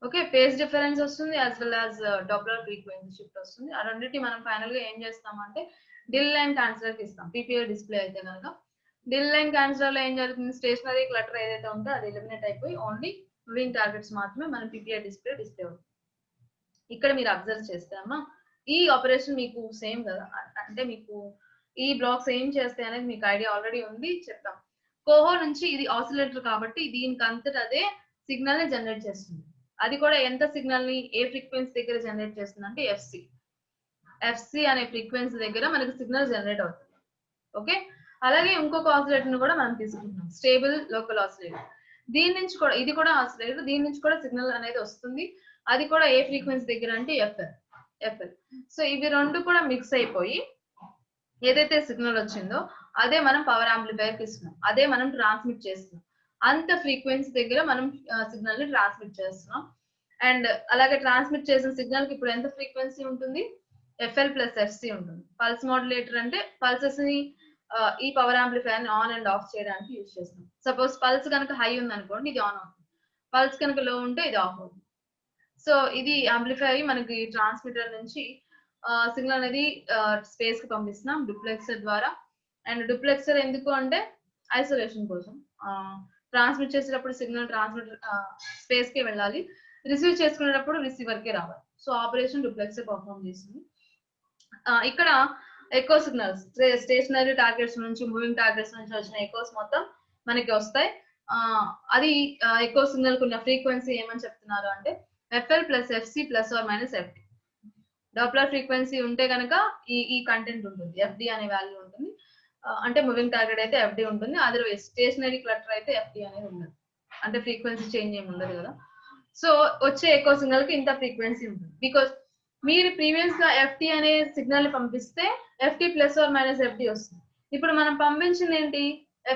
ఓకే, ఫేజ్ డిఫరెన్స్ వస్తుంది as well as Doppler frequency shift వస్తుంది. ఆ రెండింటి మనం ఫైనల్ గా ఏం చేస్తామంటే డిల్ లైన్ క్యాన్సిలర్ కి ఇస్తాం. PPA డిస్ప్లే అయితే కనుక డిల్ లైన్ క్యాన్సిలర్ లో ఏం జరుగుతుంది, స్టేషనరీ క్లటర్ ఏదైతే ఉందో అది ఎలిమినేట్ అయిపోయి ఓన్లీ మూవింగ్ టార్గెట్స్ మాత్రమే మనం PPA డిస్ప్లే అవుతుంది. ఇక్కడ మీరు అబ్జర్వ్ చేస్తే అమ్మా ఈ ఆపరేషన్ మీకు సేమ్ కదా, అంటే మీకు ఈ బ్లాక్స్ ఏం చేస్తాయి అనేది మీకు ఐడియా ఆల్రెడీ ఉంది, చెప్తాం. కోహో నుంచి ఇది ఆసిలేటర్ కాబట్టి దీనికి అంతటా అదే సిగ్నల్ ని జనరేట్ చేస్తుంది. అది కూడా ఎంత సిగ్నల్ ని ఏ ఫ్రీక్వెన్సీ దగ్గర జనరేట్ చేస్తుంది అంటే ఎఫ్సి అనే ఫ్రీక్వెన్సీ దగ్గర మనకి సిగ్నల్ జనరేట్ అవుతుంది. ఓకే, అలాగే ఇంకొక ఆసిలేటర్ ని కూడా మనం తీసుకుంటున్నాం, స్టేబుల్ లోకల్ ఆసిలేటర్. దీని నుంచి కూడా ఇది కూడా ఆసిలేటర్, దీని నుంచి కూడా సిగ్నల్ అనేది వస్తుంది. అది కూడా ఏ ఫ్రీక్వెన్సీ దగ్గర అంటే ఎఫ్ఎల్. సో ఇవి రెండు కూడా మిక్స్ అయిపోయి ఏదైతే సిగ్నల్ వచ్చిందో అదే మనం పవర్ యాంప్లిఫైర్ కి ఇస్తున్నాం, అదే మనం ట్రాన్స్మిట్ చేస్తున్నాం. అంత ఫ్రీక్వెన్సీ దగ్గర మనం సిగ్నల్ ని ట్రాన్స్మిట్ చేస్తున్నాం. అండ్ అలాగే ట్రాన్స్మిట్ చేసిన సిగ్నల్ కి ఇప్పుడు ఎంత ఫ్రీక్వెన్సీ ఉంటుంది, FL + FC ఉంటుంది. పల్స్ మాడ్యులేటర్ అంటే పల్సెస్ ని ఈ పవర్ యాంప్లిఫైర్ ని ఆన్ అండ్ ఆఫ్ చేయడానికి యూజ్ చేస్తాం. సపోజ్ పల్స్ కనుక హై ఉంది అనుకోండి, ఇది ఆన్ అవుతుంది. పల్స్ కనుక లో ఉంటే ఇది ఆఫ్ అవుతుంది. సో ఇది యాంప్లిఫై మనకి ట్రాన్స్మిటర్ నుంచి సిగ్నల్ అనేది స్పేస్ కి పంపిస్తున్నాం డూప్లెక్సర్ ద్వారా. అండ్ డూప్లెక్సర్ ఎందుకు అంటే ఐసోలేషన్ కోసం. ట్రాన్స్మిట్ చేసేటప్పుడు సిగ్నల్ ట్రాన్స్మిటర్ స్పేస్ కి వెళ్ళాలి, రిసీవ్ చేసుకునేటప్పుడు రిసీవర్ కి రావాలి. సో ఆపరేషన్ డూప్లెక్సర్ పర్ఫార్మ్ చేస్తుంది. ఇక్కడ ఎకో సిగ్నల్స్ స్టేషనరీ టార్గెట్స్ నుంచి మూవింగ్ టార్గెట్స్ నుంచి వచ్చిన ఎకోస్ మొత్తం మనకి వస్తాయి. అది ఎకో సిగ్నల్ కున్న ఫ్రీక్వెన్సీ ఏమని చెప్తున్నారు అంటే FL + FC ± FD. Doppler frequency ఉంటే కనుక ఈ కంటెంట్ ఉంటుంది, FD అనే వాల్యూ ఉంటుంది. అంటే మూవింగ్ టార్గెట్ అయితే FD ఉంటుంది, అదర్వైజ్ స్టేషనరీ క్లటర్ అయితే FD అనేది ఉండదు, అంటే ఫ్రీక్వెన్సీ చేంజ్ ఏమి ఉండదు కదా. సో వచ్చే ఎకో సిగ్నల్ కి ఇంత ఫ్రీక్వెన్సీ ఉంటుంది. బికాస్ మీరు ప్రీవియస్ గా FT అనే సిగ్నల్ ని పంపిస్తే FT ± FD వస్తుంది. ఇప్పుడు మనం పంపించింది ఏంటి,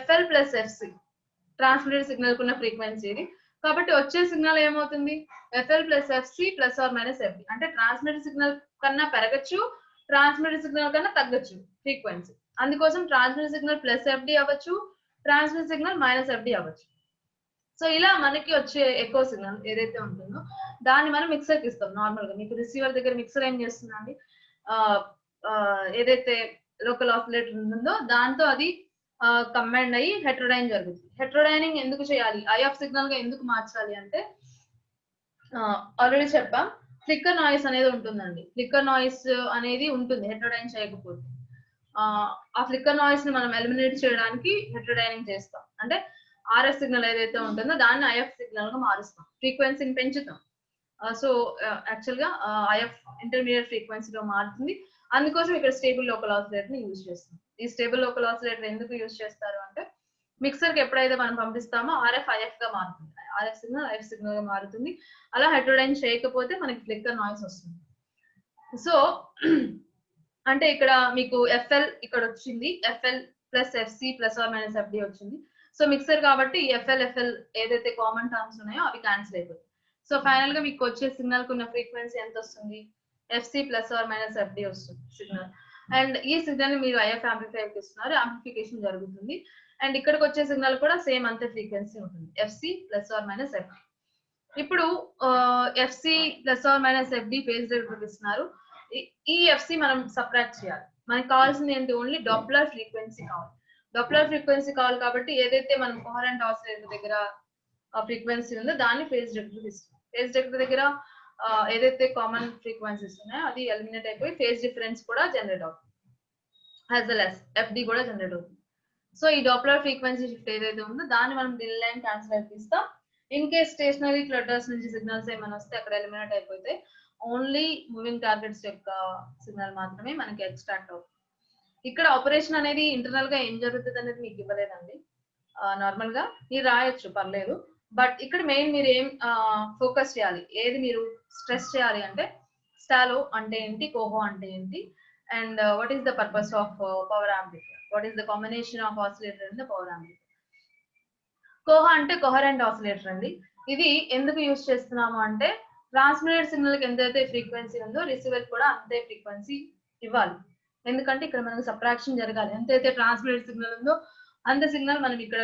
FL + FC ట్రాన్స్మిటెడ్ సిగ్నల్ కున్న ఫ్రీక్వెన్సీ ఇది. కాబట్టి వచ్చే సిగ్నల్ ఏమవుతుంది, FL + FC ± FD. అంటే ట్రాన్స్మిటెడ్ సిగ్నల్ కన్నా పెరగచ్చు, ట్రాన్స్మిటెడ్ సిగ్నల్ కన్నా తగ్గచ్చు ఫ్రీక్వెన్సీ. అందుకోసం ట్రాన్స్మిటెడ్ సిగ్నల్ +FD అవ్వచ్చు, ట్రాన్స్మిటెడ్ సిగ్నల్ -FD అవ్వచ్చు. సో ఇలా మనకి వచ్చే ఎకో సిగ్నల్ ఏదైతే ఉంటుందో దాన్ని మనం మిక్సర్ కి ఇస్తాం. నార్మల్ గా మీకు రిసీవర్ దగ్గర మిక్సర్ ఏం చేస్తుందండి, ఏదైతే లోకల్ ఆసిలేటర్ ఉంటుందో దాంతో అది కంబైండ్ అయ్యి హెట్రోడైన్ జరుగుతుంది. హెట్రోడైనింగ్ ఎందుకు చేయాలి, IF సిగ్నల్ గా ఎందుకు మార్చాలి అంటే ఆల్రెడీ చెప్పాం, ఫ్లిక్కర్ నాయిస్ అనేది ఉంటుందండి. ఫ్లిక్కర్ నాయిస్ అనేది ఉంటుంది హెట్రోడైన్ చేయకపోతే. ఆ ఫ్లిక్కర్ నాయిస్ ని మనం ఎలిమినేట్ చేయడానికి హెట్రోడైనింగ్ చేస్తాం. అంటే RF సిగ్నల్ ఏదైతే ఉంటుందో దాన్ని IF సిగ్నల్ గా మారుస్తాం, ఫ్రీక్వెన్సీని పెంచుతాం. సో యాక్చువల్ గా IF ఇంటర్మీడియట్ ఫ్రీక్వెన్సీలో మారుతుంది. అందుకోసం ఇక్కడ స్టేబుల్ లోకల్ ఆసిలేటర్ ని యూజ్ చేస్తాం. ఈ స్టేబుల్ లోకల్ ఆసిలేటర్ ఎందుకు యూజ్ చేస్తారు అంటే మిక్సర్ కి ఎప్పుడైతే మనం పంపిస్తామో RF IF గా మారుతుంది, RF సిగ్నల్ IF సిగ్నల్ గా మారుతుంది. అలా హెట్రోడైన్ చేయకపోతే మనకి ఫ్లిక్కర్ నాయిస్ వస్తుంది. సో అంటే ఇక్కడ మీకు FL ఇక్కడ వచ్చింది, FL + FC ± FD వచ్చింది. సో మిక్సర్ కాబట్టి FL ఏదైతే కామన్ టర్మ్స్ ఉన్నాయో అవి క్యాన్సిల్ అయిపోతాయి. సో ఫైనల్ గా మీకు వచ్చే సిగ్నల్ కున్న ఫ్రీక్వెన్సీ ఎంత వస్తుంది, FC ± FD వస్తుంది సిగ్నల్. అండ్ ఈ సిగ్నల్ ని మీరు IF యాంప్లిఫైర్ కి ఇస్తున్నారు, యాంప్లిఫికేషన్ జరుగుతుంది. అండ్ ఇక్కడికి వచ్చే సిగ్నల్ కూడా సేమ్ అంతే ఫ్రీక్వెన్సీ ఉంటుంది, FC ± FD. ఇప్పుడు FC ± FD ఫేజ్ డిఫరెన్స్ ఇస్తున్నారు. ఈ FC మనం సబ్ట్రాక్ట్ చేయాలి. మనకి కావాల్సింది ఏంటి, ఓన్లీ డాప్లర్ ఫ్రీక్వెన్సీ కావాలి. డాప్లర్ ఫ్రీక్వెన్సీ కావాలి కాబట్టి ఏదైతే మనం కోహరెంట్ ఆసిలేటర్ దగ్గర ఫ్రీక్వెన్సీ ఉందో దాన్ని ఫేజ్ డిఫరెన్స్ ఇస్తుంది. ఫేజ్ డిఫరెన్స్ దగ్గర ఏదైతే కామన్ ఫ్రీక్వెన్సీస్ ఉన్నాయో అది ఎలిమినేట్ అయిపోయి ఫేజ్ డిఫరెన్స్ కూడా జనరేట్ అవుతుంది, యాజ్ వెల్ యాజ్ FD కూడా జనరేట్ అవుతుంది. సో ఈ డాప్లర్ ఫ్రీక్వెన్సీ షిఫ్ట్ ఏదైతే ఉందో దాన్ని మనం డిల్ లైన్ క్యాన్సిలర్ ఇస్తాం. ఇన్ కేస్ స్టేషనరీ క్లటర్స్ నుంచి సిగ్నల్స్ ఏమైనా వస్తే అక్కడ ఎలిమినేట్ అయిపోతే ఓన్లీ మూవింగ్ టార్గెట్స్ యొక్క సిగ్నల్ మాత్రమే మనకి ఎక్స్ట్రాక్ట్ అవుతుంది. ఇక్కడ ఆపరేషన్ అనేది ఇంటర్నల్ గా ఏం జరుగుతుంది అనేది మీకు ఇవ్వలేదండి. నార్మల్ గా మీరు రాయొచ్చు, పర్లేదు. బట్ ఇక్కడ మెయిన్ మీరు ఏం ఫోకస్ చేయాలి, ఏది మీరు స్ట్రెస్ చేయాలి అంటే స్టాలో అంటే ఏంటి, కోహో అంటే ఏంటి, and what is the purpose of power amplifier, what is the combination of oscillator and the power amplifier. COHO అంటే కోహరెంట్ ఆసిలేటర్ అండి. ఇది ఎందుకు యూజ్ చేస్తున్నాము అంటే ట్రాన్స్మిటెడ్ సిగ్నల్ కి ఎంతైతే ఫ్రీక్వెన్సీ ఉందో రిసీవర్ కూడా అంతే ఫ్రీక్వెన్సీ ఇవ్వాలి. ఎందుకంటే ఇక్కడ మనకు సబ్ట్రాక్షన్ జరగాలి, ఎంతైతే ట్రాన్స్మిటెడ్ సిగ్నల్ ఉందో అంత సిగ్నల్ మనం ఇక్కడ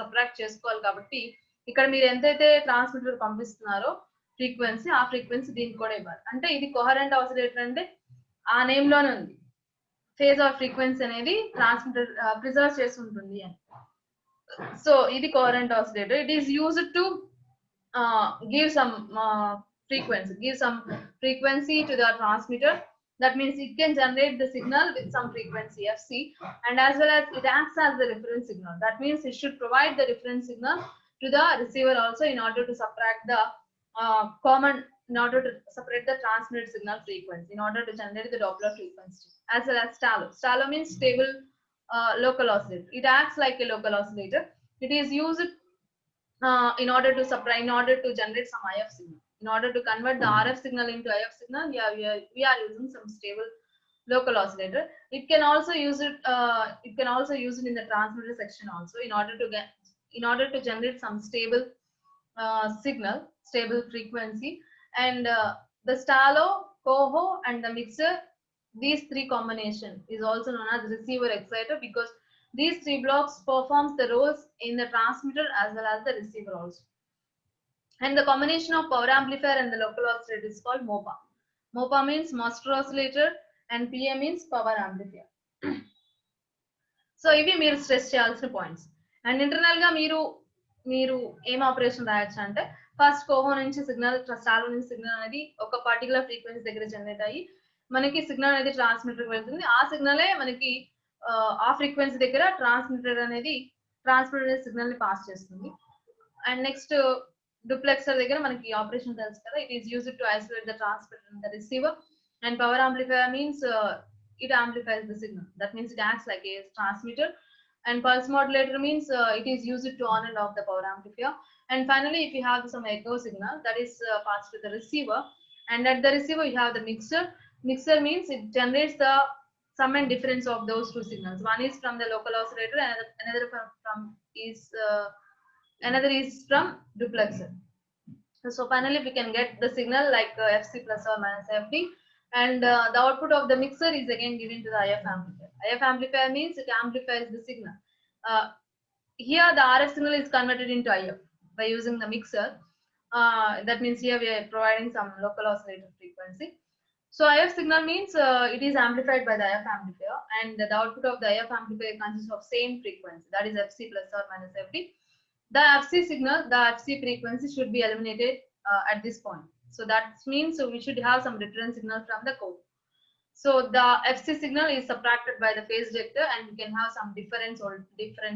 సబ్ట్రాక్ట్ చేసుకోవాలి. కాబట్టి ఇక్కడ మీరు ఎంతైతే ట్రాన్స్మిటర్ పంపిస్తున్నారో ఫ్రీక్వెన్సీ, ఆ ఫ్రీక్వెన్సీ దీనికి కూడా ఇవ్వాలి. అంటే ఇది కోహరెంట్ ఆసిలేటర్ అంటే ఆ నేమ్ లోనే ఉంది, ఫేజ్ ఆఫ్ ఫ్రీక్వెన్సీ అనేది ట్రాన్స్మిటర్ ప్రిజర్వ్ చేసి ఉంటుంది అని. సో ఇది coherent oscillator. It is used to give some frequency to the transmitter. That means it can generate the signal with some frequency fc, and as well as it acts as the reference signal. That means it should provide the reference signal to the receiver also in order to subtract the in order to separate the transmitted signal frequency, in order to generate the Doppler frequency. As well as Stalo means stable local oscillator. It acts like a local oscillator. It is used in order to generate some IF signal. In order to convert the RF signal into IF signal, we are using some stable local oscillator. It can also use it. It can also use it in the transmitter section also, in order to generate some stable signal, stable frequency. And the Stalo, Coho, and the mixer, these three combination is also known as receiver exciter, because these three blocks performs the roles in the transmitter as well as the receiver also. And the combination of power amplifier and the local oscillator is called MOPA. MOPA means master oscillator and PA means power amplifier. So ఇవి మీరు stress చేయాల్సిన points. And internal గా మీరు ఏం operation రాయొచ్చు అంటే, first కోహో నుంచి signal, స్టాలో నుంచి సిగ్నల్ అనేది ఒక పర్టికులర్ ఫ్రీక్వెన్సీ దగ్గర జనరేట్ అయ్యి మనకి సిగ్నల్ అనేది ట్రాన్స్మిటర్ వెళ్తుంది. ఆ సిగ్నలే మనకి ఆ ఫ్రీక్వెన్సీ దగ్గర ట్రాన్స్మిటర్ అనేది సిగ్నల్ ని పాస్ చేస్తుంది. అండ్ నెక్స్ట్ డూప్లెక్సర్ దగ్గర మనకి ఆపరేషన్ తెలుసు కదా, it is used to isolate the transmitter and the receiver. And power amplifier means it amplifies the signal. That means it acts like a transmitter. And pulse modulator means it is used to on and off the power amplifier. And finally, if you have some echo signal, that is passed to the receiver. And at the receiver you have the mixer. Mixer means it generates the sum and difference of those two signals. One is from the local oscillator, and another is from duplexer. So finally we can get the signal like fc plus or minus fd. And the output of the mixer is again given to the IF amplifier. IF amplifier means it amplifies the signal. Here the RF signal is converted into IF by using the mixer. That means here we are providing some local oscillator frequency. So IF signal means it is amplified by the IF amplifier, and the output of the IF amplifier consists of same frequency, that is fc plus or minus fd. The fc signal, the fc frequency should be eliminated at this point. So that means we should have some reference signal from the code. So the fc signal is subtracted by the phase detector, and we can have some different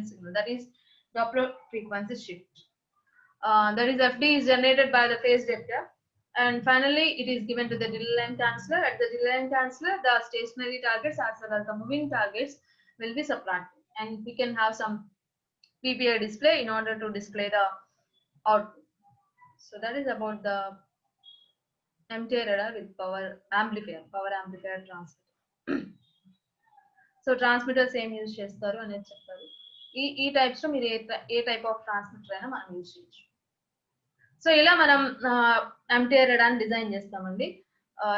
signal, that is Doppler frequency shift. That is fd is generated by the phase detector, and finally it is given to the Dirichlet canceller. At the Dirichlet canceller, the stationary targets as well as the moving targets will be subtracted, and we can have some PPI display in order to display the output. So that is about the MTA radar with power amplifier transmitter. So transmitters ఏం use చేస్తారు అనేది చెప్తారు. ఈ types లో మీరు ఏ type of transmitter అయినా మనం use చేయొచ్చు. సో ఇలా మనం MTA radar డిజైన్ చేస్తామండి.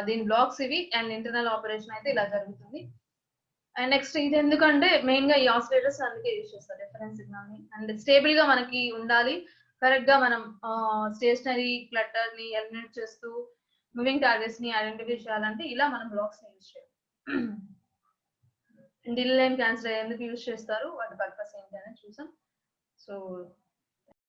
దీని బ్లాక్స్ ఇవి, అండ్ ఇంటర్నల్ ఆపరేషన్ అయితే ఇలా జరుగుతుంది. అండ్ నెక్స్ట్ ఇది ఎందుకంటే మెయిన్ గా ఈ ఆసిలేటర్స్ అందుకే యూజ్ చేస్తారు, రిఫరెన్స్ సిగ్నల్ ని. అండ్ స్టేబుల్ గా మనకి ఉండాలి, కరెక్ట్ గా మనం స్టేషనరీ క్లటర్ ని ఎలిమినేట్ చేస్తూ మూవింగ్ టార్గెట్స్ ని ఐడెంటిఫై చేయాలంటే ఇలా మనం బ్లాక్స్ ని యూజ్ చేయాలి. Dirichlet canceller ఎందుకు యూజ్ చేస్తారు, వాటి పర్పస్ ఏంటి అనేది చూసాం. సో